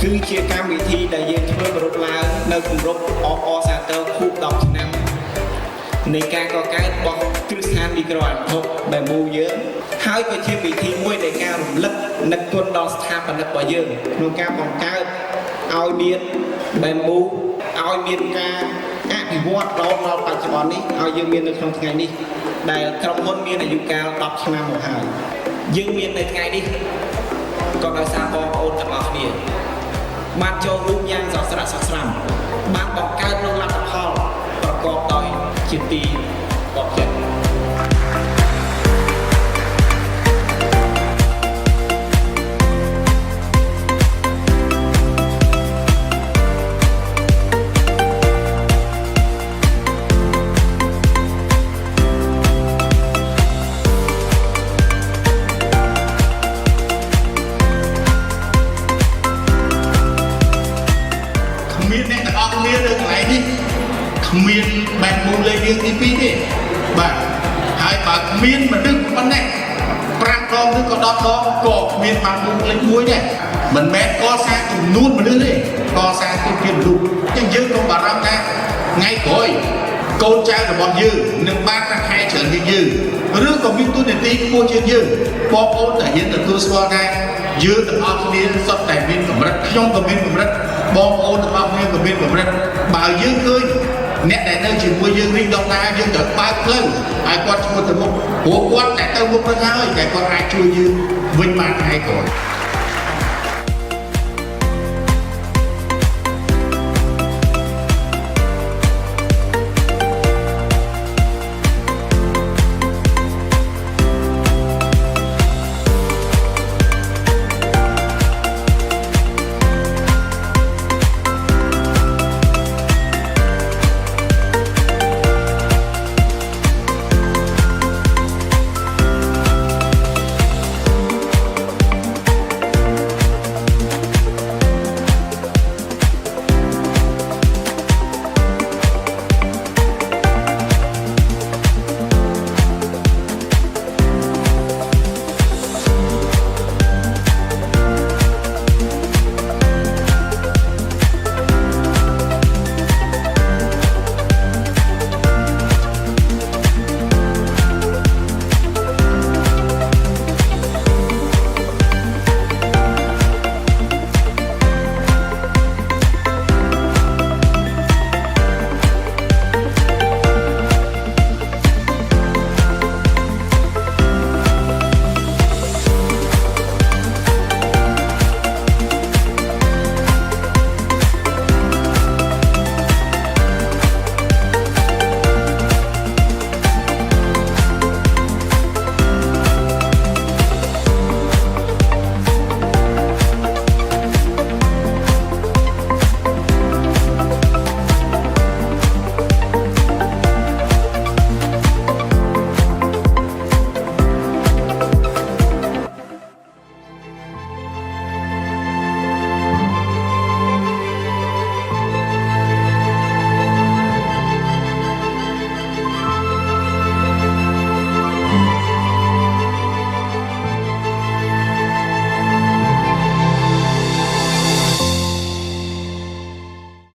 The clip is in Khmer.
គឺជាកម្មវិធីដែលយើងធ្វើប្រពឡើងនៅគម្រប់អបអសាទរខួប10ឆ្នាំនៃការកកើតរបស់គ្រឹះស្ថានមីក្រូអាល់ធុកដែលមូយើងហើយក៏ជាពិធីមួយនៃការរំលឹកនឹកគុណដល់ស្ថាបនិករបស់យើងក្នុងការបង្កើតឲ្យមានបែមូឲ្យមានការអភិវឌ្ឍរហូតដល់បច្ចុប្បន្ននេះឲ្យយើងមាននៅក្នុងថ្ងៃនេះដែលក្រុមហ៊ុនមានអាយុកាល10ឆ្នាំមកហើយយើងមាននៅថ្ងៃនេះក៏ដោយសារបងប្អូនទាំងអស់គ្នាបានចូលរួមយ៉ាងសស្រាក់សស្រាំបានបង្កើតនូវលទ្ធផលប្រកបដោយជាទីបបចិត្តមានអ្នកទាំងអស់គ្នានៅកន្លែងនេះគ្មានបែបមូលលេខរៀងទី2ទេបាទហើយបើគ្មានមនុស្សប៉ុណ្ណេះ5ដងឬក៏10ដងក៏គ្មានបែបមូលលេខ1ដែរមិនមែនកសាងចំនួនមនុស្សទេកសាងទីភាពមនុស្សអញ្ចឹងយើងកុំបារម្ភថាថ្ងៃក្រោយកូនចៅរបស់យើងនឹងបានប្រាក់ខែច្រើនជាងយើងឬក៏មានទូនាទីខ្ពស់ជាងយើងបងប្អូនតែហ៊ានទទួលស្គាល់ថាយើងទាំងអស់គ្នាសុទ្ធតែមានកម្រិតខ្ញុំក៏មានកម្រិតបងប្អូនទាំងអស់គ្នាក៏មានកម្រិតបើយើងឃើញអ្នកដែលនៅជាមួយយើងរីកដុតដាយើងត្រូវបើកផ្លូវឲ្យគាត់ឈ្មោះទៅមុខព្រោះគាត់តែទៅមុខទៅហើយតែគាត់អាចជួយយើងវិញបានថ្ងៃក្រោយ